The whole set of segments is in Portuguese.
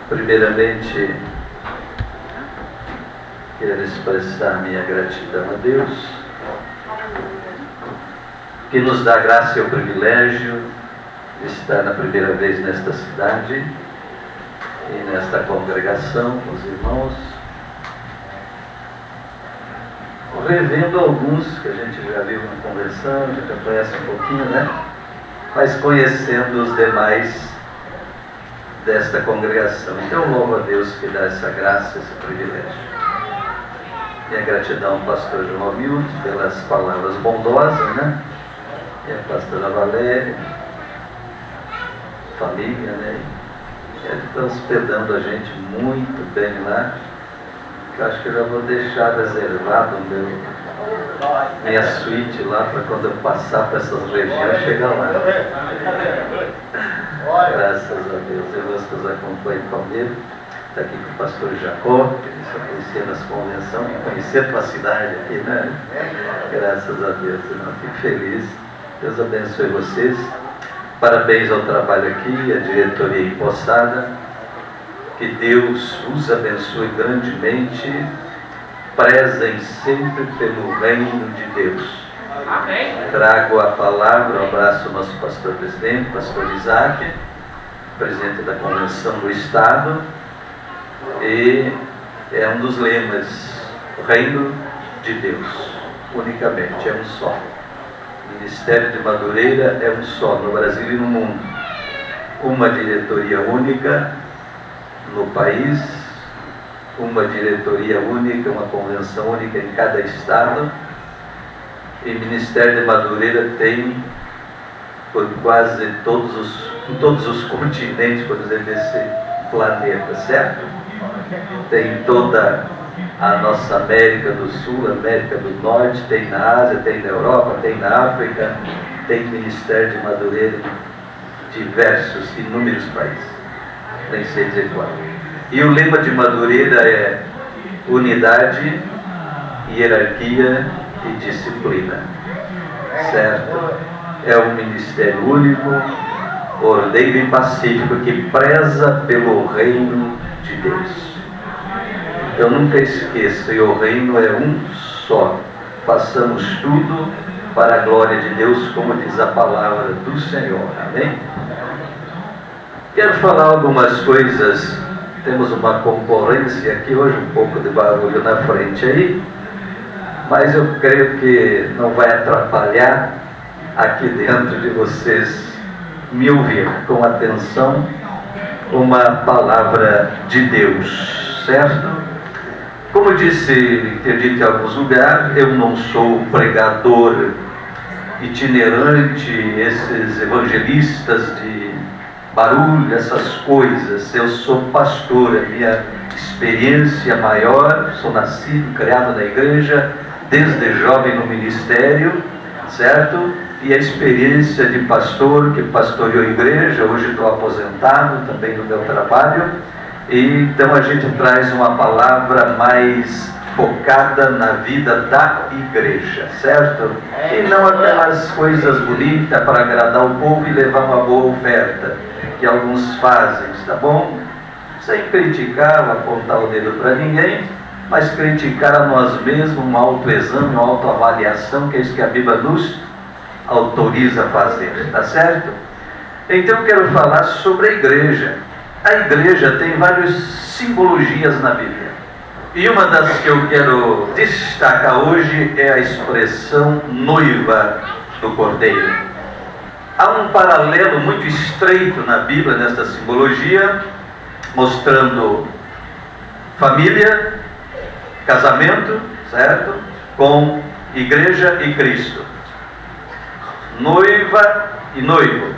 Primeiramente, quero expressar minha gratidão a Deus, que nos dá a graça e o privilégio de estar na primeira vez nesta cidade e nesta congregação com os irmãos, revendo alguns que a gente já viu conversando, já conhece um pouquinho, né? Mas conhecendo os demais desta congregação. Então, louvo a Deus que dá essa graça, esse privilégio. Minha gratidão ao pastor João Hamilton pelas palavras bondosas, né? E a pastora Valéria, família, né? Eles estão hospedando a gente muito bem lá. Eu acho que eu já vou deixar reservado minha suíte lá para quando eu passar para essas regiões chegar lá. Graças a Deus. Eu que os acompanho com ele. Está aqui com o pastor Jacó, que ele só conhecia nas convenções, conhecer a tua cidade aqui, né? Graças a Deus, eu fico feliz. Deus abençoe vocês. Parabéns ao trabalho aqui, a diretoria empossada. Que Deus os abençoe grandemente. Prezem sempre pelo reino de Deus. Amém. Trago a palavra, um abraço ao nosso pastor presidente, pastor Isaac, presidente da Convenção do Estado, e é um dos lemas, o reino de Deus, unicamente, é um só. O Ministério de Madureira é um só, no Brasil e no mundo. Uma diretoria única no país, uma diretoria única, uma convenção única em cada estado. E Ministério de Madureira tem por quase todos os continentes, por exemplo, desse planeta, certo? Tem toda a nossa América do Sul, América do Norte, tem na Ásia, tem na Europa, tem na África, tem Ministério de Madureira em diversos, inúmeros países, nem sei dizer qual. E o lema de Madureira é unidade, hierarquia e disciplina, certo? É um ministério único, ordeiro e pacífico, que preza pelo reino de Deus. Então nunca esqueça, e o reino é um só. Façamos tudo para a glória de Deus, como diz a palavra do Senhor. Amém? Quero falar algumas coisas. Temos uma concorrência aqui hoje, um pouco de barulho na frente aí, mas eu creio que não vai atrapalhar aqui dentro de vocês me ouvir com atenção uma palavra de Deus, certo? Como disse, ter dito em alguns lugares, eu não sou pregador itinerante, esses evangelistas de barulho, essas coisas. Eu sou pastor, a minha experiência maior, sou nascido, criado na igreja, desde jovem no ministério, certo? E a experiência de pastor, que pastoreou a igreja, hoje estou aposentado também do meu trabalho, e então a gente traz uma palavra mais focada na vida da igreja, certo? E não aquelas coisas bonitas para agradar o povo e levar uma boa oferta, que alguns fazem, tá bom? Sem criticar, apontar o dedo para ninguém, mas criticar a nós mesmos, um autoexame, uma autoavaliação, que é isso que a Bíblia nos autoriza a fazer, tá certo? Então eu quero falar sobre a igreja. A igreja tem várias simbologias na Bíblia. E uma das que eu quero destacar hoje é a expressão noiva do Cordeiro. Há um paralelo muito estreito na Bíblia, nesta simbologia, mostrando família, casamento, certo? Com igreja e Cristo. Noiva e noivo,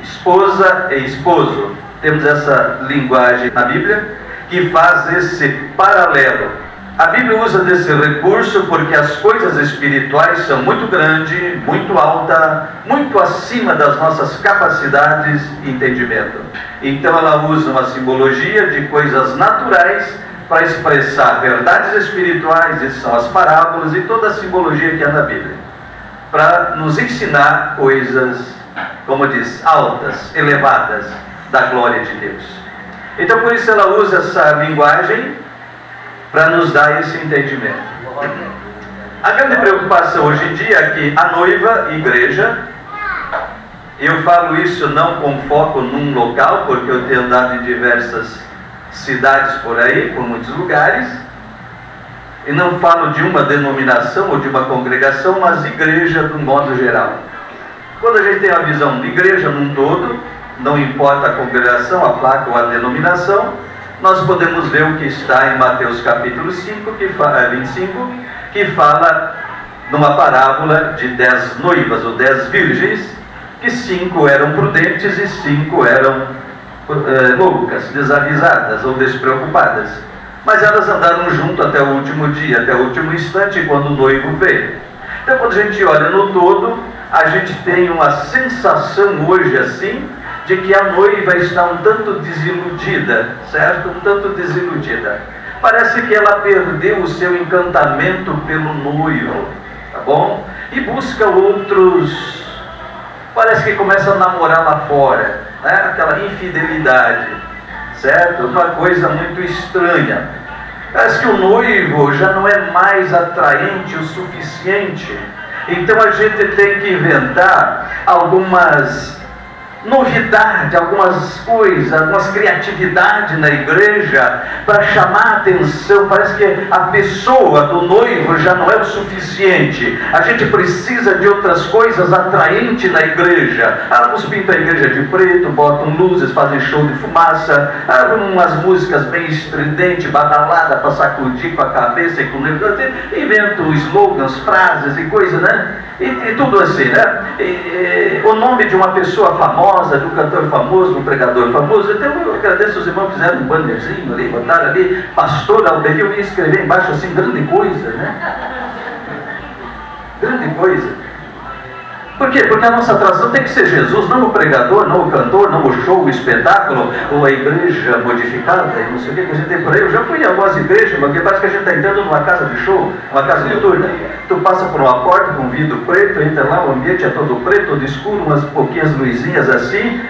esposa e esposo. Temos essa linguagem na Bíblia que faz esse paralelo. A Bíblia usa desse recurso porque as coisas espirituais são muito grandes, muito altas, muito acima das nossas capacidades e entendimento. Então ela usa uma simbologia de coisas naturais para expressar verdades espirituais, essas são as parábolas e toda a simbologia que há na Bíblia, para nos ensinar coisas, como diz, altas, elevadas, da glória de Deus. Então por isso ela usa essa linguagem para nos dar esse entendimento. A grande preocupação hoje em dia é que a noiva, igreja, eu falo isso não com foco num local, porque eu tenho andado em diversas cidades por aí, por muitos lugares, e não falo de uma denominação ou de uma congregação, mas igreja de um modo geral. Quando a gente tem a visão de igreja num todo, não importa a congregação, a placa ou a denominação, nós podemos ver o que está em Mateus capítulo 5, 25, que fala numa parábola de 10 noivas ou 10 virgens, que 5 eram prudentes e 5 eram loucas, desavisadas ou despreocupadas. Mas elas andaram junto até o último dia, até o último instante, quando o noivo veio. Então, quando a gente olha no todo, a gente tem uma sensação hoje assim, de que a noiva está um tanto desiludida, certo? Um tanto desiludida. Parece que ela perdeu o seu encantamento pelo noivo, tá bom? E busca outros, parece que começa a namorar lá fora, né? Aquela infidelidade, certo? Uma coisa muito estranha. Parece que o noivo já não é mais atraente o suficiente. Então a gente tem que inventar algumas novidades, algumas coisas, algumas criatividades na igreja para chamar a atenção. Parece que a pessoa do noivo já não é o suficiente. A gente precisa de outras coisas atraentes na igreja. Alguns pintam a igreja de preto, botam luzes, fazem show de fumaça, umas músicas bem estridentes, badalada para sacudir com a cabeça e com o noivo, inventam slogans, frases e coisas, né? E tudo assim, né? O nome de uma pessoa famosa, de um cantor famoso, de um pregador famoso. Então eu agradeço os irmãos que fizeram um bannerzinho ali, botaram ali, pastor Alberto, eu ia escrever embaixo assim, grande coisa, né? Grande coisa. Por quê? Porque a nossa atração tem que ser Jesus, não o pregador, não o cantor, não o show, o espetáculo, ou a igreja modificada, e não sei o que a gente tem por aí. Eu já fui em algumas igrejas, porque parece que a gente está entrando numa casa de show, uma casa noturna. Tu passa por uma porta com vidro preto, entra lá, o ambiente é todo preto, todo escuro, umas pouquinhas luzinhas assim.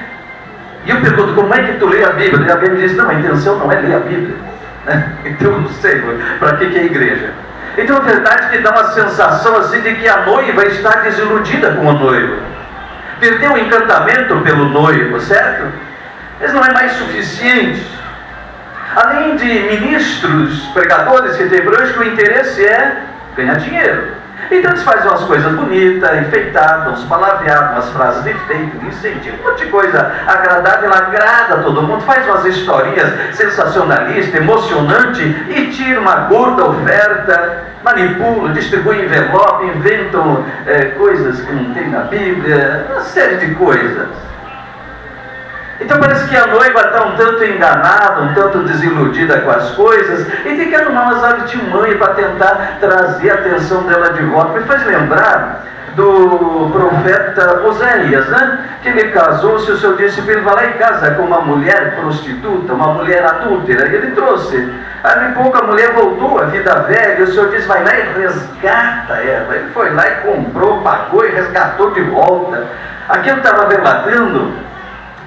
E eu pergunto, como é que tu lê a Bíblia? E alguém me diz, não, a intenção não é ler a Bíblia. Então eu não sei para que é a igreja. Então a verdade é que dá uma sensação assim de que a noiva está desiludida com o noivo. Perdeu o encantamento pelo noivo, certo? Mas não é mais suficiente. Além de ministros, pregadores que tem por hoje, que o interesse é ganhar dinheiro. Então eles fazem umas coisas bonitas, enfeitadas, uns palavreados, umas frases de efeito, de incentivo, um monte de coisa agradável, agrada a todo mundo, faz umas historinhas sensacionalistas, emocionantes e tira uma gorda oferta, manipula, distribui envelope, inventam coisas que não tem na Bíblia, uma série de coisas. Então parece que a noiva está um tanto enganada, um tanto desiludida com as coisas, e tem que arrumar umas artimanhas para tentar trazer a atenção dela de volta. Me faz lembrar do profeta Oséias, né? Que ele casou-se, o Senhor disse para ele, vai lá e casa com uma mulher prostituta, uma mulher adúltera, e ele trouxe. Aí pouco a mulher voltou à vida velha, e o Senhor disse, vai lá e resgata ela. Ele foi lá e comprou, pagou e resgatou de volta. Aquilo estava relatando,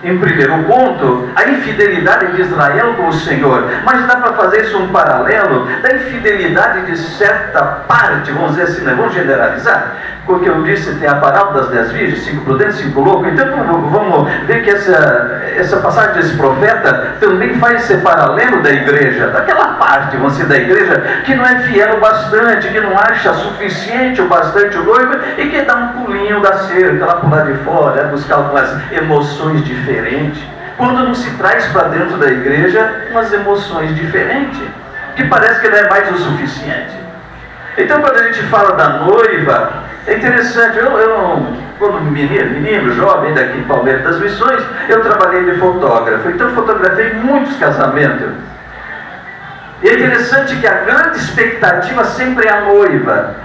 em primeiro ponto, a infidelidade de Israel com o Senhor. Mas dá para fazer isso um paralelo da infidelidade de certa parte, vamos dizer assim, né? Vamos generalizar. Porque eu disse, tem a parábola das 10 virgens, 5 prudentes, 5 loucos. Então vamos ver que essa passagem desse profeta também faz esse paralelo da igreja, daquela parte, vamos dizer, da igreja que não é fiel o bastante, que não acha suficiente o bastante o noivo e que dá um pulinho da cerca lá por lá de fora, buscar algumas emoções diferentes. Quando não se traz para dentro da igreja umas emoções diferentes, que parece que não é mais o suficiente. Então quando a gente fala da noiva, é interessante, quando menino, jovem, daqui em Palmeiras das Missões, eu trabalhei de fotógrafo, então fotografei muitos casamentos. E é interessante que a grande expectativa sempre é a noiva.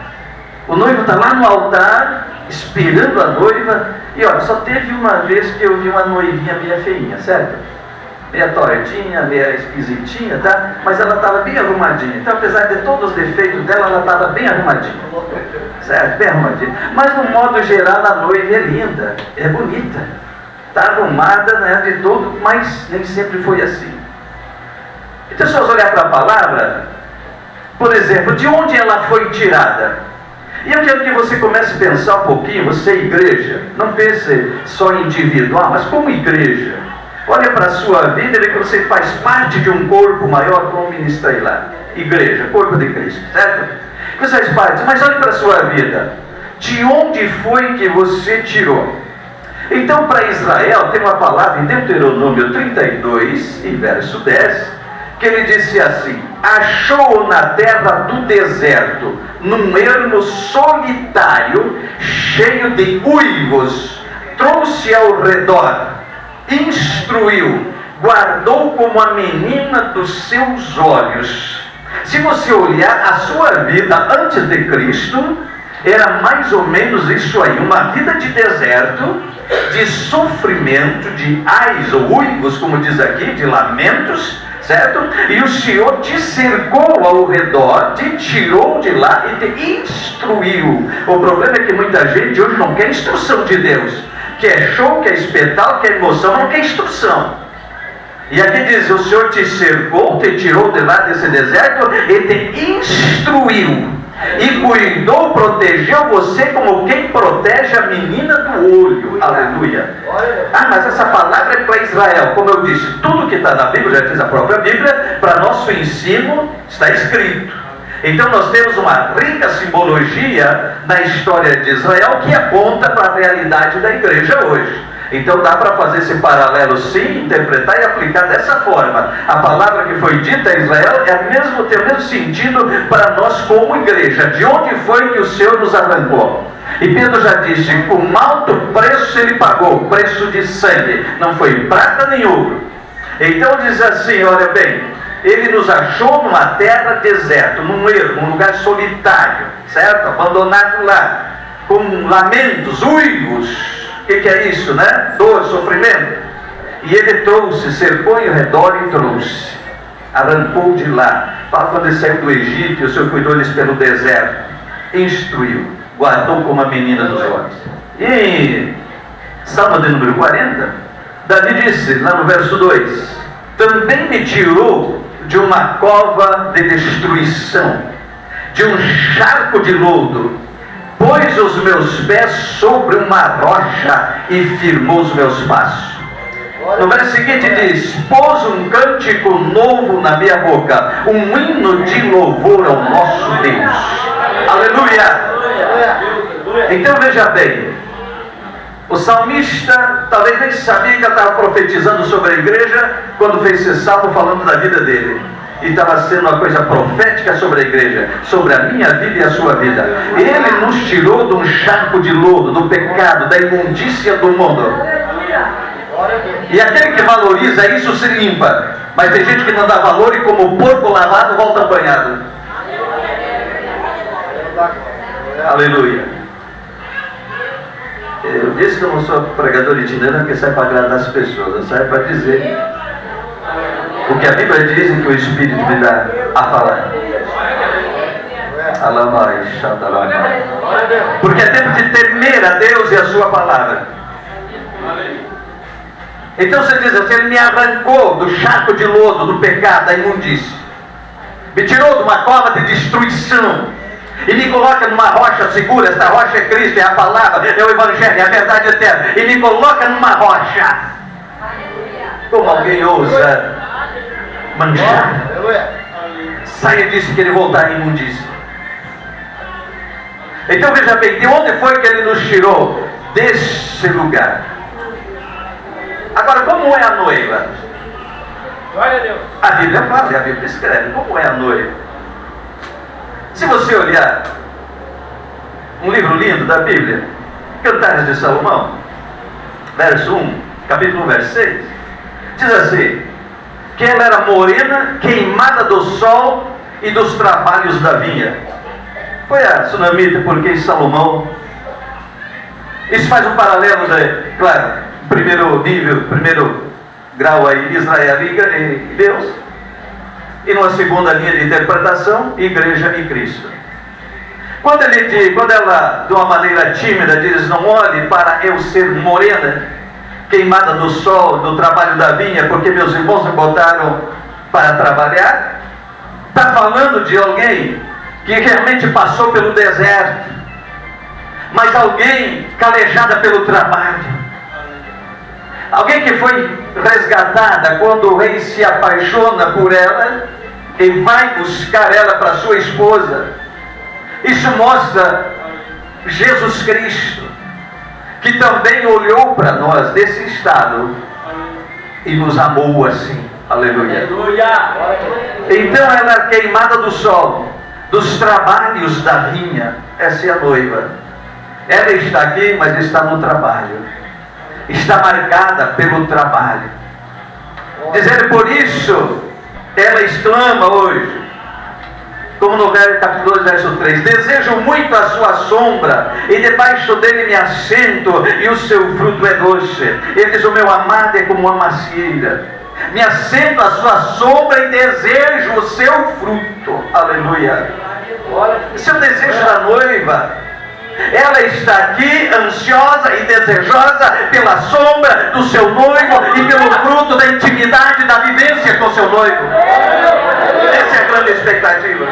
O noivo está lá no altar, esperando a noiva, e olha, só teve uma vez que eu vi uma noivinha meia feinha, certo? Meia tortinha, meia esquisitinha, tá? Mas ela estava bem arrumadinha. Então, apesar de todos os defeitos dela, ela estava bem arrumadinha. Certo? Bem arrumadinha. Mas, no modo geral, a noiva é linda, é bonita. está arrumada, né, de todo, mas nem sempre foi assim. Então, se nós olhar para a palavra, por exemplo, de onde ela foi tirada? E eu quero que você comece a pensar um pouquinho, você é igreja, não pense só individual, mas como igreja. Olha para a sua vida e vê que você faz parte de um corpo maior, como ministrei lá. Igreja, corpo de Cristo, certo? Você faz parte, mas olhe para a sua vida. De onde foi que você tirou? Então, para Israel, tem uma palavra em Deuteronômio 32, em verso 10, que ele disse assim: achou na terra do deserto, num ermo solitário, cheio de uivos, trouxe ao redor, instruiu, guardou como a menina dos seus olhos. Se você olhar a sua vida antes de Cristo, era mais ou menos isso aí, uma vida de deserto, de sofrimento, de ais ou uivos, como diz aqui, de lamentos, certo? E o Senhor te cercou ao redor, te tirou de lá e te instruiu. O problema é que muita gente hoje não quer instrução de Deus, quer show, quer espetáculo, quer emoção, mas não quer instrução. E aqui diz: o Senhor te cercou, te tirou de lá desse deserto e te instruiu. E cuidou, protegeu você como quem protege a menina do olho. Aleluia. Ah, mas essa palavra é para Israel. Como eu disse, tudo que está na Bíblia, já diz a própria Bíblia, para nosso ensino está escrito. Então nós temos uma rica simbologia na história de Israel que aponta para a realidade da igreja hoje. Então dá para fazer esse paralelo sim, interpretar e aplicar dessa forma. A palavra que foi dita a Israel tem o mesmo sentido para nós como igreja. De onde foi que o Senhor nos arrancou? E Pedro já disse: com alto preço ele pagou, preço de sangue, não foi prata nem ouro. Então diz assim, olha bem, ele nos achou numa terra deserta, num ermo, num lugar solitário, certo? Abandonado lá, com lamentos, uivos. O que é isso, né? Dor, sofrimento. E ele trouxe, cercou ao redor e trouxe, arrancou de lá. Fala quando ele saiu do Egito e o Senhor cuidou deles pelo deserto, instruiu, guardou como a menina dos olhos. E em Salmo de número 40, Davi disse, lá no verso 2: também me tirou de uma cova de destruição, de um charco de lodo, pôs os meus pés sobre uma rocha e firmou os meus passos. No verso seguinte diz: pôs um cântico novo na minha boca, um hino de louvor ao nosso Deus. Aleluia! Então veja bem, o salmista talvez nem sabia que ele estava profetizando sobre a igreja quando fez esse salmo falando da vida dele. E estava sendo uma coisa profética sobre a igreja, sobre a minha vida e a sua vida. Ele nos tirou de um charco de lodo, do pecado, da imundícia do mundo. E aquele que valoriza isso se limpa. Mas tem gente que não dá valor e como porco lavado volta banhado. Aleluia. Eu disse que eu não sou pregador itinerante porque sai para agradar as pessoas, eu saio para dizer o que a Bíblia diz e que o Espírito me dá a falar. Porque é tempo de temer a Deus e a sua palavra. Então você diz assim: ele me arrancou do charco de lodo, do pecado, da imundícia, me tirou de uma cova de destruição e me coloca numa rocha segura. Esta rocha é Cristo, é a palavra, é o Evangelho, é a verdade eterna, e me coloca numa rocha. Como alguém ousa manchar? Saia disso que ele voltar à imundícia. Então veja bem, de onde foi que ele nos tirou? Desse lugar. Agora, como é a noiva? Glória a Deus. A Bíblia fala, a Bíblia escreve como é a noiva. Se você olhar um livro lindo da Bíblia, Cantares de Salomão, verso 1, capítulo 1, verso 6, diz assim: que ela era morena, queimada do sol e dos trabalhos da vinha. Foi a sunamita porque Salomão. Isso faz um paralelo, claro, primeiro nível, primeiro grau aí, Israel e Deus, e numa segunda linha de interpretação, igreja e Cristo. Quando ela, de uma maneira tímida, diz: não olhe para eu ser morena, queimada do sol, do trabalho da vinha, porque meus irmãos me botaram para trabalhar. Está falando de alguém que realmente passou pelo deserto, mas alguém calejada pelo trabalho. Alguém que foi resgatada quando o rei se apaixona por ela e vai buscar ela para sua esposa. Isso mostra Jesus Cristo, que também olhou para nós desse estado e nos amou assim. Aleluia. Então ela é queimada do sol, dos trabalhos da vinha. Essa é a noiva. Ela está aqui, mas está no trabalho. Está marcada pelo trabalho. Dizendo por isso, ela exclama hoje, como no capítulo 2, verso 3: desejo muito a sua sombra, e debaixo dele me assento, e o seu fruto é doce. Ele diz: o meu amado é como uma macieira. Me assento à sua sombra e desejo o seu fruto. Aleluia. Esse é o desejo da noiva. Ela está aqui ansiosa e desejosa pela sombra do seu noivo e pelo fruto da intimidade, da vivência com o seu noivo. Essa é a grande expectativa.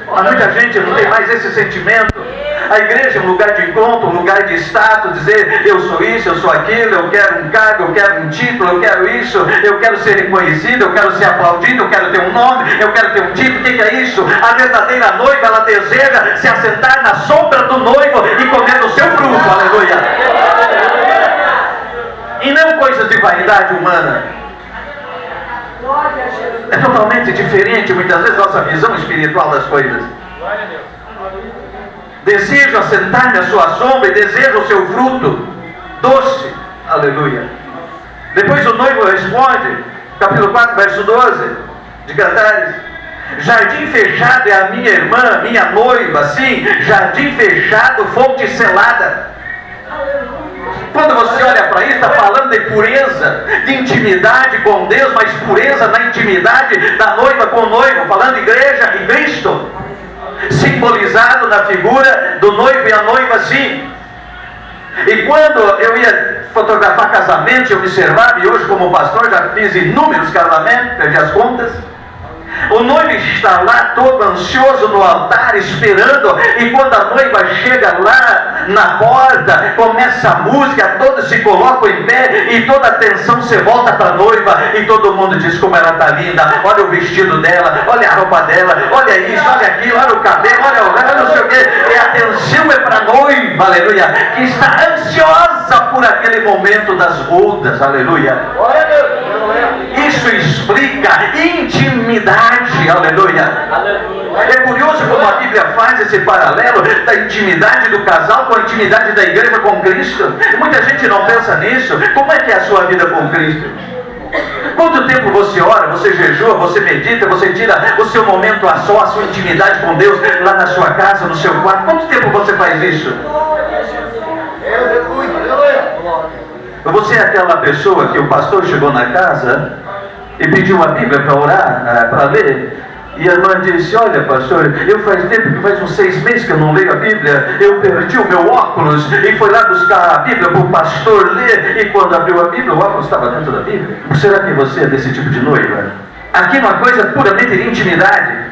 Mas muita gente não tem mais esse sentimento. A igreja é um lugar de encontro, um lugar de status, dizer: eu sou isso, eu sou aquilo, eu quero um cargo, eu quero um título, eu quero isso, eu quero ser reconhecido, eu quero ser aplaudido, eu quero ter um nome, eu quero ter um título. O que é isso? A verdadeira noiva, ela deseja se assentar na sombra do noivo e comer do seu fruto. Aleluia. E não coisas de vaidade humana. É totalmente diferente, muitas vezes, nossa visão espiritual das coisas. Desejo assentar-me à sua sombra e desejo o seu fruto doce. Aleluia. Depois o noivo responde, capítulo 4, verso 12 de Cantares: jardim fechado é a minha irmã, minha noiva. Sim, jardim fechado, fonte selada. Quando você olha para isso, está falando de pureza, de intimidade com Deus, mas pureza na intimidade da noiva com o noivo, falando de igreja e Cristo, simbolizado na figura do noivo e a noiva, sim. E quando eu ia fotografar casamentos, eu observava, e hoje como pastor já fiz inúmeros casamentos, perdi as contas. O noivo está lá todo ansioso no altar, esperando, e quando a noiva chega lá na porta, começa a música, todos se colocam em pé, e toda a atenção se volta para a noiva, e todo mundo diz como ela está linda. Olha o vestido dela, olha a roupa dela, olha isso, olha aquilo, olha o cabelo, olha não sei o que. E a atenção é para a noiva, aleluia, que está ansiosa por aquele momento das bodas, aleluia. Isso explica intimidade, aleluia. É curioso como a Bíblia faz esse paralelo da intimidade do casal com a intimidade da igreja com Cristo. Muita gente não pensa nisso. Como é que é a sua vida com Cristo? Quanto tempo você ora, você jejua, você medita, você tira o seu momento a só, a sua intimidade com Deus lá na sua casa, no seu quarto? Quanto tempo você faz isso? Você é aquela pessoa que o pastor chegou na casa e pediu a Bíblia para orar, para ler, e a irmã disse: olha pastor, eu faz tempo que faz uns 6 meses que eu não leio a Bíblia, eu perdi o meu óculos, e foi lá buscar a Bíblia para o pastor ler, e quando abriu a Bíblia, o óculos estava dentro da Bíblia. Será que você é desse tipo de noiva? Aqui é uma coisa puramente de intimidade.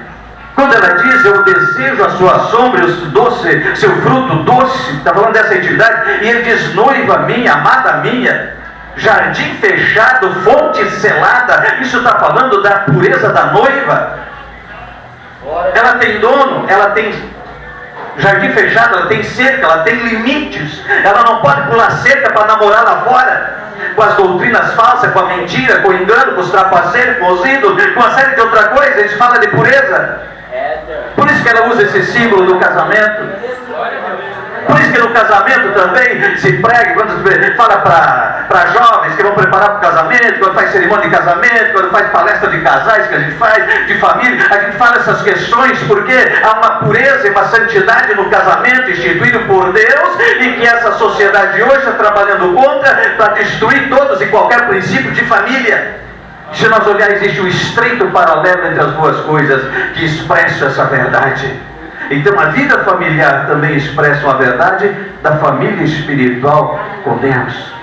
Quando ela diz: eu desejo a sua sombra e o doce, seu fruto doce, está falando dessa intimidade, e ele diz: noiva minha, amada minha, jardim fechado, fonte selada. Isso está falando da pureza da noiva. Ela tem dono, ela tem jardim fechado, ela tem cerca, ela tem limites. Ela não pode pular cerca para namorar lá fora, com as doutrinas falsas, com a mentira, com o engano, com os trapaceiros, com os ídolos, com uma série de outra coisa. Isso fala de pureza. Por isso que ela usa esse símbolo do casamento. Por isso que no casamento também se prega, quando fala para jovens que vão preparar para o casamento, quando faz cerimônia de casamento, quando faz palestra de casais que a gente faz, de família, a gente fala essas questões porque há uma pureza e uma santidade no casamento instituído por Deus, e que essa sociedade hoje está trabalhando contra para destruir todos e qualquer princípio de família. Se nós olharmos, existe um estreito paralelo entre as duas coisas que expressam essa verdade. Então a vida familiar também expressa a verdade da família espiritual com Deus.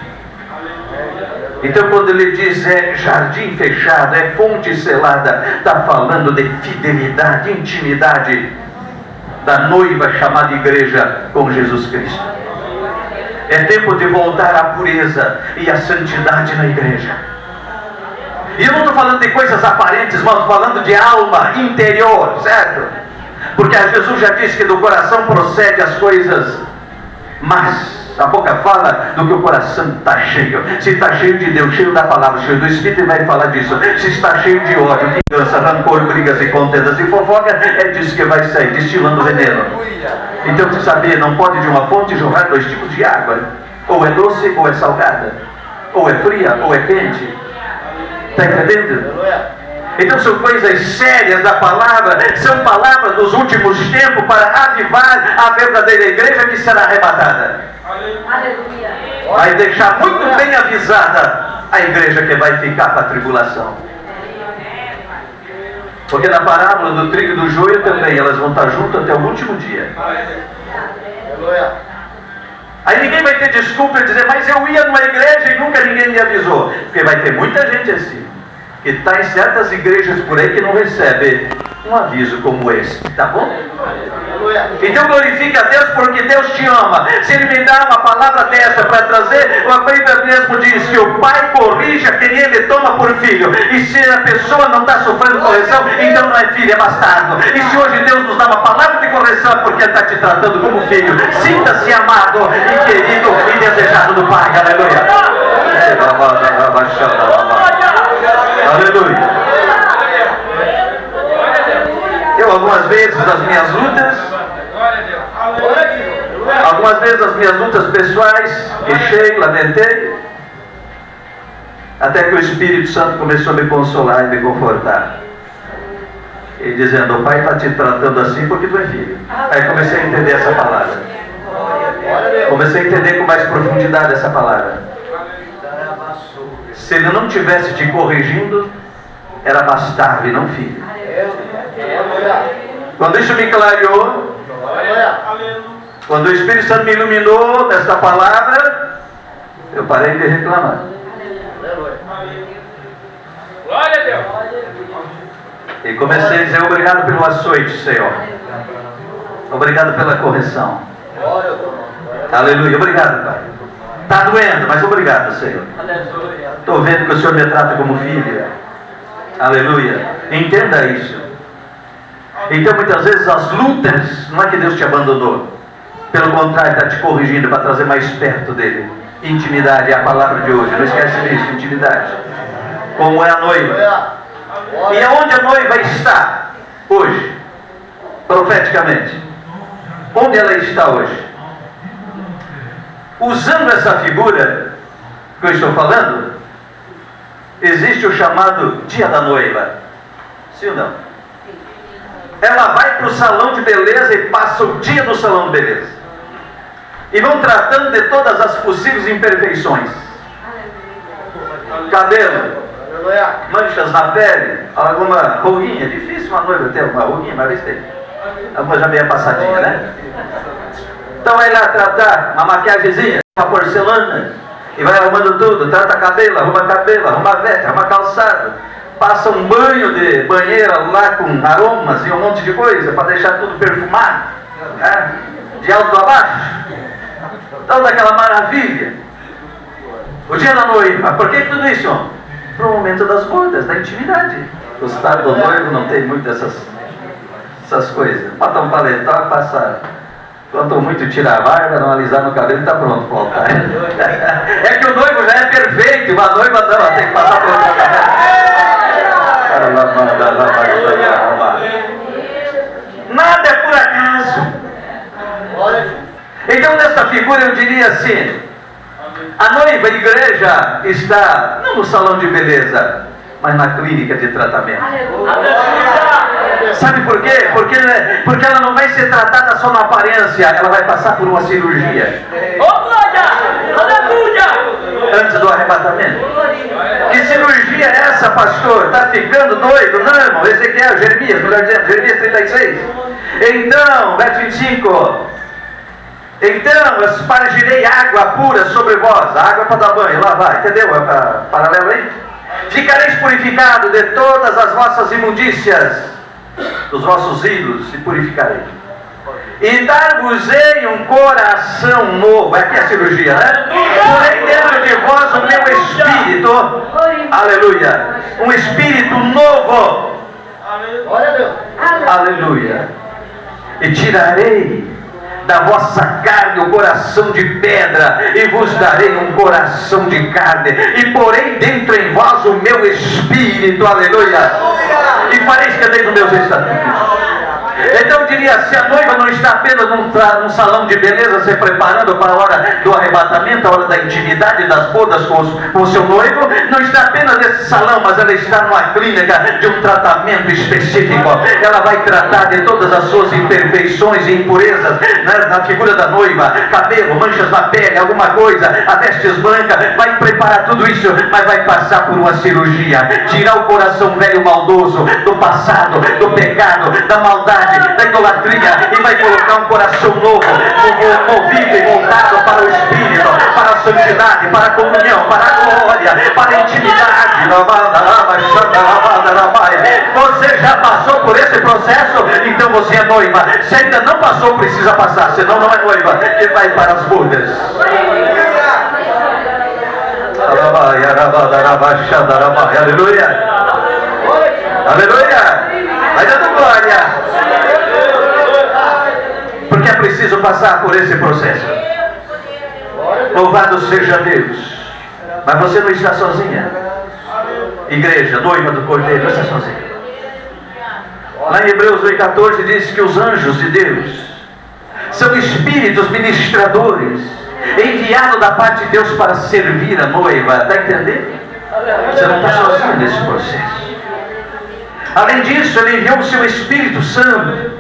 Então quando ele diz é jardim fechado, é fonte selada, está falando de fidelidade, intimidade da noiva chamada igreja com Jesus Cristo. É tempo de voltar à pureza e à santidade na igreja. E eu não estou falando de coisas aparentes, mas estou falando de alma interior, certo? Porque Jesus já disse que do coração procede as coisas más. A boca fala do que o coração está cheio. Se está cheio de Deus, cheio da palavra, cheio do Espírito, ele vai falar disso. Se está cheio de ódio, vingança, rancor, brigas e contendas e fofoca, é disso que vai sair, destilando veneno. Então você saber, não pode de uma fonte jorrar 2 tipos de água. Ou é doce ou é salgada. Ou é fria ou é quente. Está entendendo? Então são coisas sérias da palavra, são palavras dos últimos tempos para avivar a verdadeira igreja que será arrebatada. Aleluia. Vai deixar muito bem avisada a igreja que vai ficar para a tribulação. Porque na parábola do trigo e do joio também, elas vão estar juntas até o último dia. Aí ninguém vai ter desculpa e dizer, mas eu ia numa igreja e nunca ninguém me avisou. Porque vai ter muita gente assim, que está em certas igrejas por aí que não recebe um aviso como esse, tá bom? Então glorifica a Deus porque Deus te ama. Se Ele me dá uma palavra dessa para trazer, a Bíblia mesmo diz que o pai corrige a quem Ele toma por filho. E se a pessoa não está sofrendo correção, então não é filho, é bastardo. E se hoje Deus nos dá uma palavra de correção, porque Ele está te tratando como filho, sinta-se amado e querido e desejado do Pai. Aleluia. Aleluia. Eu algumas vezes nas minhas lutas pessoais, queixei, lamentei, até que o Espírito Santo começou a me consolar e me confortar, e dizendo, o Pai está te tratando assim porque tu é filho. Aí comecei a entender essa palavra, comecei a entender com mais profundidade essa palavra. Se Ele não tivesse te corrigindo, era bastardo e não filho. Quando isso me clareou, quando o Espírito Santo me iluminou nesta palavra, eu parei de reclamar. Glória a Deus. E comecei a dizer, obrigado pelo açoite, Senhor. Obrigado pela correção. Aleluia, obrigado, Pai. Está doendo, mas obrigado, Senhor. Estou vendo que o Senhor me trata como filho. Aleluia. Entenda isso. Então muitas vezes as lutas, não é que Deus te abandonou. Pelo contrário, está te corrigindo para trazer mais perto dele. Intimidade é a palavra de hoje. Não esquece disso, intimidade. Como é a noiva. E aonde a noiva está hoje? Profeticamente. Onde ela está hoje? Usando essa figura que eu estou falando, existe o chamado dia da noiva. Sim ou não? Ela vai para o salão de beleza e passa o dia no salão de beleza. E vão tratando de todas as possíveis imperfeições. Cabelo, manchas na pele, alguma ruguinha. Difícil uma noiva ter uma ruguinha, mas tem. Alguma já meio passadinha, né? Então vai lá tratar uma maquiagemzinha, uma porcelana, e vai arrumando tudo, trata cabelo, arruma veste, arruma calçado, passa um banho de banheira lá com aromas e um monte de coisa, para deixar tudo perfumado, né? De alto a baixo. Então daquela maravilha. O dia da noiva, por que tudo isso? Para o momento das bodas, da intimidade. O estado do noivo não tem muito essas coisas. Botar um paletó e passar. Quanto muito tirar a barba, não alisar no cabelo, está pronto para o altar. É que o noivo já é perfeito, uma noiva não, ela tem que passar por outro cabelo. Nada é por acaso. Então nessa figura eu diria assim, a noiva, a igreja, está não no salão de beleza, mas na clínica de tratamento. Sabe por quê? Porque ela não vai ser tratada só na aparência, ela vai passar por uma cirurgia. Antes do arrebatamento. Que cirurgia é essa, pastor? Está ficando doido? Não, irmão. Ezequiel, Jeremias, melhor dizendo, Jeremias 36. Então, verso 25. Então espargirei água pura sobre vós. A água para dar banho, lá vai, entendeu? Paralelo aí. Ficareis purificados de todas as vossas imundícias, dos vossos ídolos, e purificarei. E dar-vos-ei um coração novo. Aqui é a cirurgia, né? Porém dentro de vós o meu espírito. Aleluia. Um espírito novo. Glória a Deus. Aleluia. E tirarei da vossa carne o coração de pedra, e vos darei um coração de carne, e porei dentro em vós o meu espírito. Aleluia. E fareis que andei nos meus estatutos. Então eu diria, se a noiva não está apenas num salão de beleza se preparando para a hora do arrebatamento, a hora da intimidade, das bodas com o seu noivo, não está apenas nesse salão, mas ela está numa clínica de um tratamento específico. Ela vai tratar de todas as suas imperfeições e impurezas, né, na figura da noiva, cabelo, manchas na pele, alguma coisa, a vestes branca, vai preparar tudo isso, mas vai passar por uma cirurgia, tirar o coração velho maldoso do passado, do pecado, da maldade, da idolatria, e vai colocar um coração novo, movido e voltado para o Espírito, para a santidade, para a comunhão, para a glória, para a intimidade. Você já passou por esse processo? Então você é noiva. Se ainda não passou, precisa passar, senão não é noiva, e vai para as bodas. Aleluia. Aleluia. Vai dando glória. Porque é preciso passar por esse processo. Louvado seja Deus. Mas você não está sozinha. Igreja, noiva do Cordeiro, não está sozinha. Lá em Hebreus 8,14 diz que os anjos de Deus são espíritos ministradores, enviados da parte de Deus para servir a noiva. Está entendendo? Você não está sozinho nesse processo. Além disso, Ele enviou o seu Espírito Santo,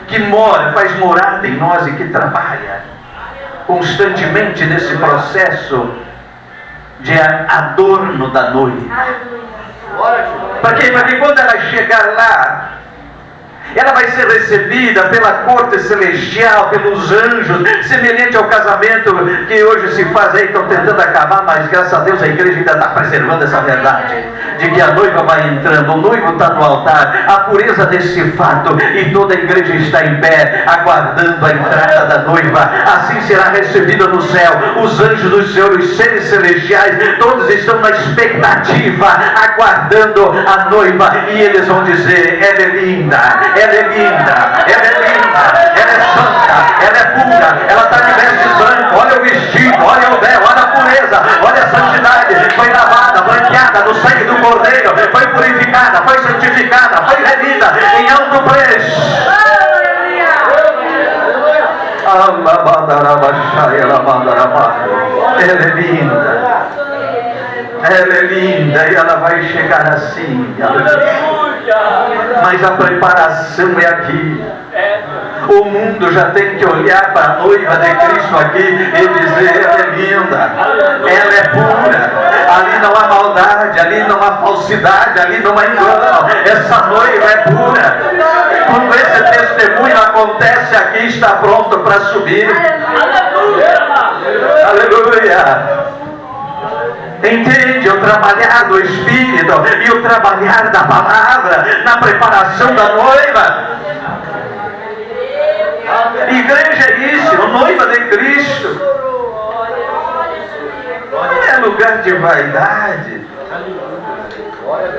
que mora, faz morada em nós e que trabalha constantemente nesse processo de adorno da noiva. Para quê? Para que quando ela chegar lá, ela vai ser recebida pela corte celestial, pelos anjos, semelhante ao casamento que hoje se faz aí, estão tentando acabar, mas graças a Deus a igreja ainda está preservando essa verdade, de que a noiva vai entrando, o noivo está no altar, a pureza desse fato, e toda a igreja está em pé, aguardando a entrada da noiva. Assim será recebida no céu, os anjos do Senhor, os seres celestiais, todos estão na expectativa, aguardando a noiva, e eles vão dizer: ela é linda, ela é linda, ela é linda, ela é santa, ela é pura, ela está de vestes brancas, olha o vestido, olha o véu, olha a pureza, olha a santidade, foi lavada, branqueada no sangue do Cordeiro, foi purificada, foi santificada, foi remida em alto preço. Ela é linda, ela é linda, e ela vai chegar assim. Mas a preparação é aqui. O mundo já tem que olhar para a noiva de Cristo aqui e dizer: ela é linda, ela é pura, ali não há maldade, ali não há falsidade, ali não há engano, essa noiva é pura. Quando esse testemunho acontece aqui, está pronto para subir. Aleluia. Entende? O trabalhar do Espírito e o trabalhar da palavra na preparação da noiva. Igreja é isso, noiva de Cristo. Não é lugar de vaidade.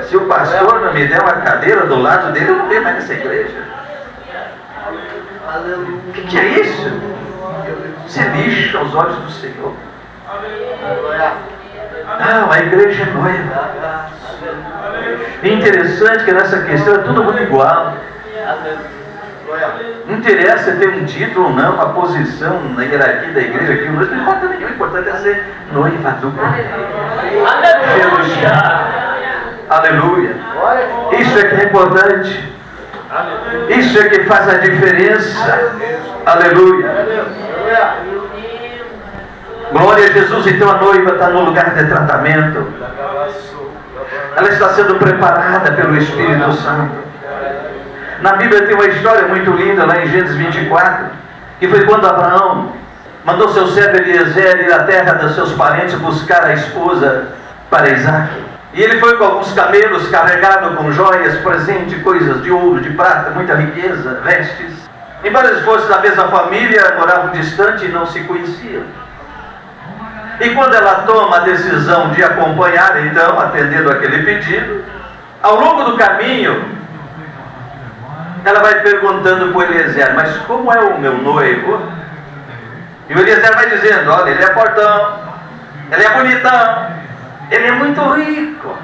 Se o pastor não me der uma cadeira do lado dele, eu não venho mais nessa igreja. O que é isso? Isso é lixo aos olhos do Senhor. Não, a igreja é noiva. Interessante que nessa questão é todo mundo igual. Não interessa ter um título ou não, uma posição na hierarquia da igreja aqui, não importa nenhum, o importante é ser noiva do Cordeiro. Aleluia. Isso é que é importante. Isso é que faz a diferença. Aleluia. Glória a Jesus. Então a noiva está no lugar de tratamento. Ela está sendo preparada pelo Espírito Santo. Na Bíblia tem uma história muito linda, lá em Gênesis 24, que foi quando Abraão mandou seu servo Eliezer ir à terra dos seus parentes buscar a esposa para Isaac. E ele foi com alguns camelos carregado com joias, presentes, coisas de ouro, de prata, muita riqueza, vestes. Embora eles fossem da mesma família, moravam distante e não se conheciam. E quando ela toma a decisão de acompanhar, então, atendendo aquele pedido, ao longo do caminho, ela vai perguntando para o Eliezer: mas como é o meu noivo? E o Eliezer vai dizendo: olha, ele é fortão, ele é bonitão, ele é muito rico,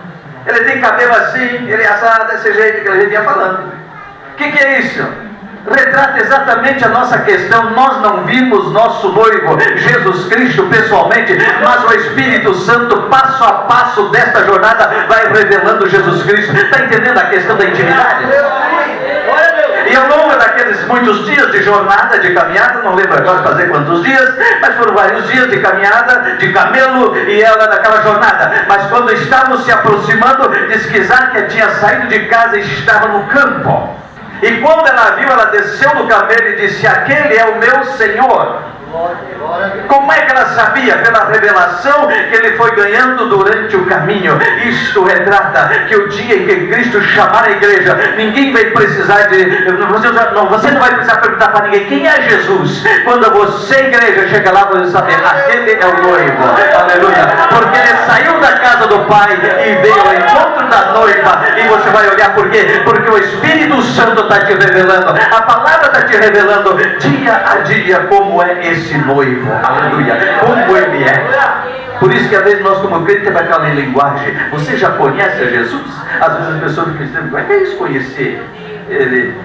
ele tem cabelo assim, ele é assado desse jeito que a gente ia falando. O que é isso? Retrata exatamente a nossa questão. Nós não vimos nosso noivo Jesus Cristo pessoalmente, mas o Espírito Santo, passo a passo desta jornada, vai revelando Jesus Cristo. Está entendendo a questão da intimidade? E ao longo daqueles muitos dias de jornada, de caminhada, não lembro agora fazer quantos dias, mas foram vários dias de caminhada, de camelo, e ela naquela jornada. Mas quando estávamos se aproximando, diz que Isaac tinha saído de casa e estava no campo. E quando ela viu, ela desceu do camelo e disse: aquele é o meu Senhor. Como é que ela sabia? Pela revelação que ele foi ganhando durante o caminho. Isto retrata que o dia em que Cristo chamar a igreja, ninguém vai precisar de... Você não vai precisar perguntar para ninguém quem é Jesus. Quando você, igreja, chega lá, você saber: aquele é o noivo. Aleluia. Porque ele saiu da casa do Pai e veio ao encontro da noiva. E você vai olhar por quê? Porque o Espírito Santo está te revelando, a palavra está te revelando dia a dia como é esse noivo. Aleluia. Como ele é. Por isso que às vezes nós como crentes temos aquela linguagem: você já conhece a Jesus? Às vezes as pessoas ficam dizendo: como é que é isso, conhecer? Ele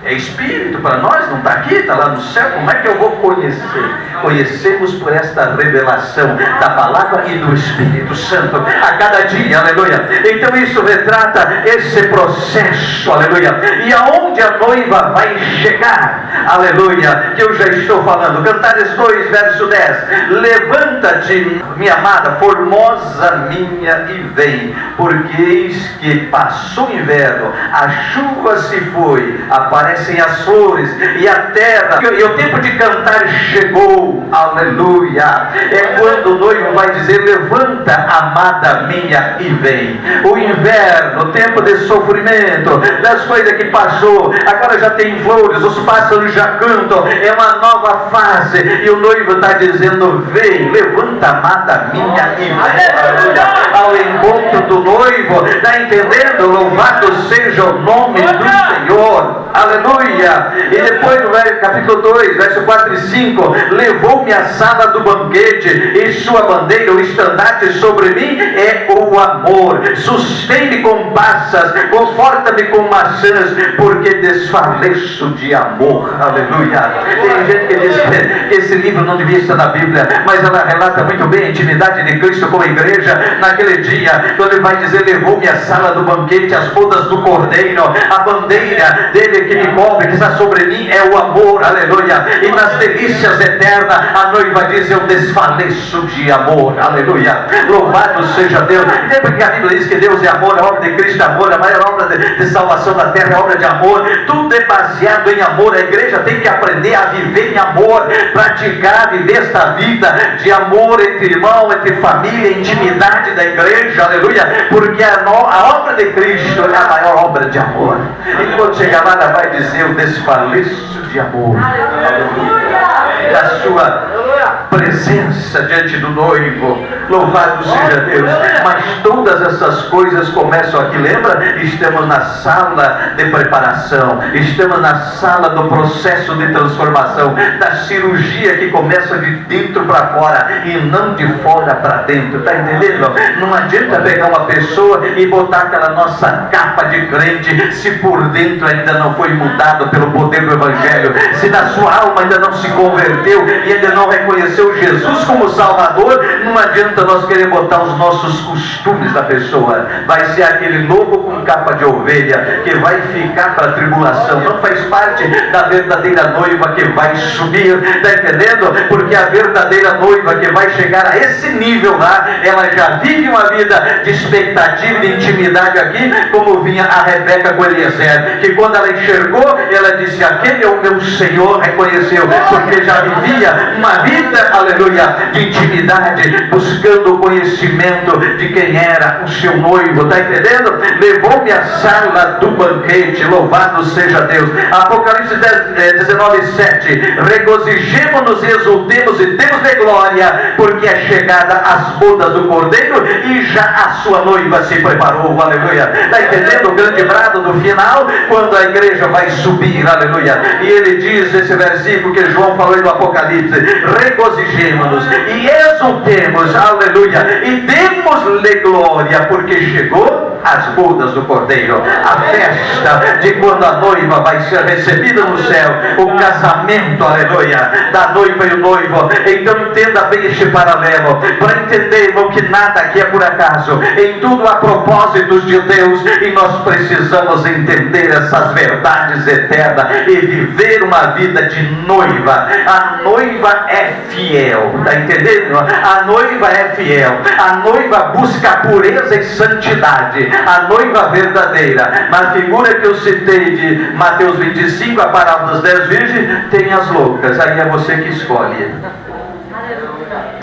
é Espírito para nós, não está aqui, está lá no céu. Como é que eu vou conhecer? Conhecemos por esta revelação da palavra e do Espírito Santo a cada dia, aleluia. Então isso retrata esse processo, aleluia. E aonde a noiva vai chegar, aleluia, que eu já estou falando. Cantares 2, verso 10: levanta-te, minha amada, formosa minha, e vem, porque eis que passou o inverno, a chuva se foi, aparecem as flores e a terra, e o tempo de cantar chegou. Aleluia. É quando o noivo vai dizer: levanta, amada minha, e vem. O inverno, o tempo de sofrimento, das coisas que passou, agora já tem flores, os pássaros já cantam, é uma nova fase, e o noivo está dizendo: vem, levanta, amada minha, e vem. Aleluia. Ao encontro do noivo. Está entendendo? Louvado seja o nome do Senhor. Aleluia. E depois no capítulo 2, verso 4 e 5: levou-me à sala do banquete, e sua bandeira, o estandarte sobre mim é o amor. Sustém-me com passas, conforta-me com maçãs, porque desfaleço de amor. Aleluia. Tem gente que diz que esse livro não devia estar na Bíblia, mas ela relata muito bem a intimidade de Cristo com a igreja naquele dia, quando ele vai dizer: levou-me à sala do banquete, as bodas do Cordeiro, a bandeira dele que me cobre, que está sobre mim, é o amor. Aleluia. E nas delícias eternas, a noiva diz: eu desfaleço de amor. Aleluia. Louvado seja Deus. Lembra que a Bíblia diz que Deus é amor, a obra de Cristo é amor, a maior obra de salvação da terra é obra de amor. Tudo é baseado em amor. A igreja tem que aprender a viver em amor, praticar, viver esta vida de amor entre irmão, entre família, intimidade da igreja. Aleluia. Porque a obra de Cristo é a maior obra de amor. E quando chegar lá, ela vai dizer: eu desfaleço de amor. Aleluia. Da sua presença diante do noivo. Louvado seja Deus. Mas todas essas coisas começam aqui, lembra? Estamos na sala de preparação, estamos na sala do processo de transformação, da cirurgia que começa de dentro para fora e não de fora para dentro. Está entendendo? Não adianta pegar uma pessoa e botar aquela nossa capa de crente se por dentro ainda não foi mudado pelo poder do Evangelho, se na sua alma ainda não se converteu e ainda não reconheceu reconheceu Jesus como Salvador, não adianta nós querer botar os nossos costumes da pessoa. Vai ser aquele lobo com capa de ovelha que vai ficar para a tribulação. Não faz parte da verdadeira noiva que vai subir, está entendendo? Porque a verdadeira noiva que vai chegar a esse nível lá, ela já vive uma vida de expectativa, de intimidade aqui, como vinha a Rebeca com Eliezer, que quando ela enxergou, ela disse: aquele é o meu Senhor. Reconheceu, porque já vivia uma vida, aleluia, de intimidade, buscando o conhecimento de quem era o seu noivo, está entendendo? Levou-me à sala do banquete, louvado seja Deus. Apocalipse 19, 7. Regozijemo-nos e exultemos e temos de glória, porque é chegada as bodas do Cordeiro e já a sua noiva se preparou, aleluia. Está entendendo o grande brado do final, quando a igreja vai subir, aleluia. E ele diz esse versículo que João falou no Apocalipse: regozijemo-nos e exultemos, aleluia, e demos-lhe glória, porque chegou as bodas do Cordeiro, a festa de quando a noiva vai ser recebida no céu, o casamento, aleluia, da noiva e o noivo. Então entenda bem este paralelo, para entender, irmão, que nada aqui é por acaso, em tudo há propósitos de Deus, e nós precisamos entender essas verdades eternas e viver uma vida de noiva. A noiva é fiel, está entendendo? A noiva é fiel, a noiva busca pureza e santidade, a noiva verdadeira. Na figura que eu citei de Mateus 25, a parábola das 10 virgens, tem as loucas, aí é você que escolhe.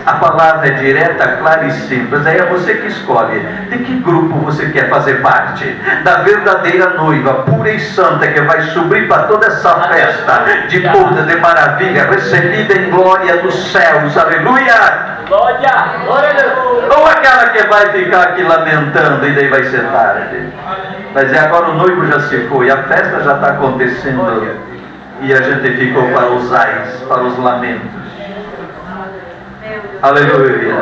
A palavra é direta, clara e simples. Aí é você que escolhe de que grupo você quer fazer parte. Da verdadeira noiva, pura e santa, que vai subir para toda essa festa de boda, de maravilha, recebida em glória dos céus, aleluia. Glória! Glória a Deus! Ou aquela que vai ficar aqui lamentando e daí vai ser tarde. Mas agora o noivo já se foi, a festa já está acontecendo e a gente ficou para os ais, para os lamentos. Aleluia.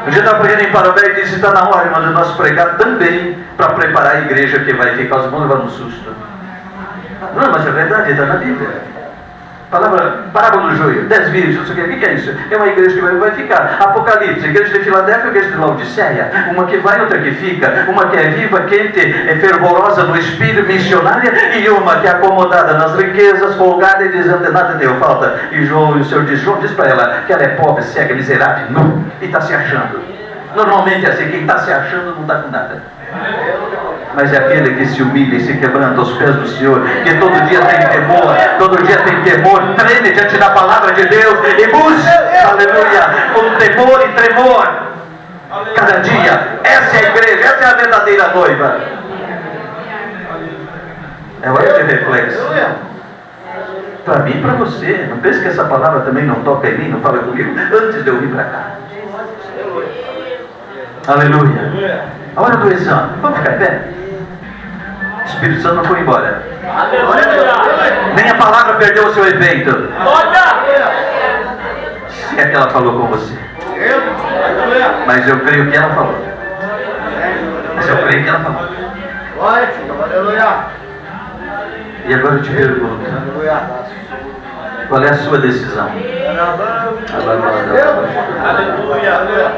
Um dia estava pregando em Parobé e disse: está na hora, irmão, de nós pregar também para preparar a igreja que vai ficar. Os irmãos levaram um susto. Não, mas é verdade, está na Bíblia. Parábola do joio, 10 virgens, não sei o que é isso? É uma igreja que vai ficar. Apocalipse, igreja de Filadélfia, igreja de Laodiceia, uma que vai, outra que fica, uma que é viva, quente, é fervorosa no espírito, missionária, e uma que é acomodada nas riquezas, folgada e dizendo: nada deu falta. E o Senhor diz para ela que ela é pobre, cega, miserável, nu, e está se achando. Normalmente é assim, quem está se achando não está com nada. Mas é aquele que se humilha e se quebranta aos pés do Senhor, que todo dia tem temor, treme diante da palavra de Deus e busca, aleluia, com temor e tremor, cada dia. Essa é a igreja, essa é a verdadeira noiva. É hora de reflexo. Para mim e para você. Não pense que essa palavra também não toca em mim, não fala comigo antes de eu vir para cá. Aleluia. A hora do exame. Vamos ficar em pé? O Espírito Santo não foi embora. Nem a palavra perdeu o seu efeito. Se é que ela falou com você. Mas eu creio que ela falou. E agora eu te pergunto: qual é a sua decisão? Aleluia.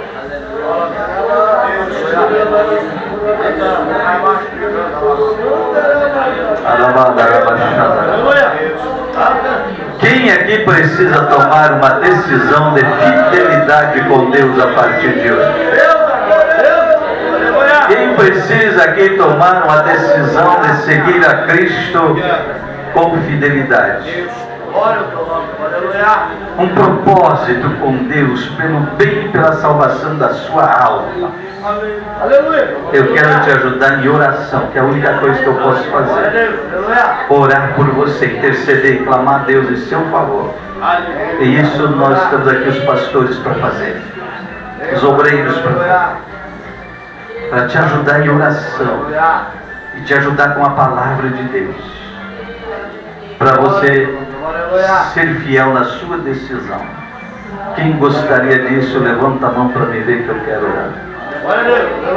Quem aqui precisa tomar uma decisão de fidelidade com Deus a partir de hoje? Quem precisa aqui tomar uma decisão de seguir a Cristo com fidelidade? Um propósito com Deus pelo bem e pela salvação da sua alma. Eu quero te ajudar em oração, que é a única coisa que eu posso fazer. Orar por você, interceder, clamar a Deus em seu favor. E isso nós estamos aqui, os pastores, para fazer, os obreiros para te ajudar em oração e te ajudar com a palavra de Deus, para você ser fiel na sua decisão. Quem gostaria disso, levanta a mão para me ver que eu quero orar.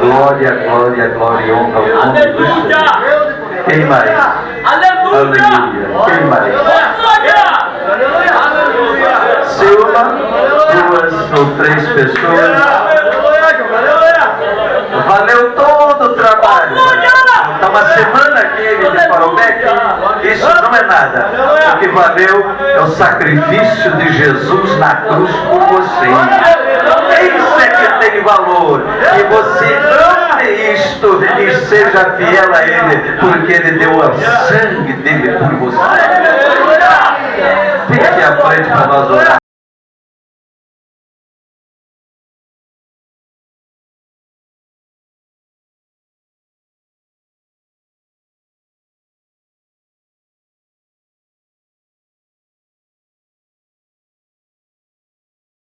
Glória, glória, glória e honra ao nome do Senhor. Quem mais? Aleluia. Quem mais? Silva. 2 ou 3 pessoas. Valeu todo o trabalho. Está uma semana aqui de Parobec. Isso não é nada. O que valeu é o sacrifício de Jesus na cruz por você. Isso é que tem valor. E você ame isto e seja fiel a Ele, porque Ele deu o sangue dele por você. Fique aqui à frente para nós orar.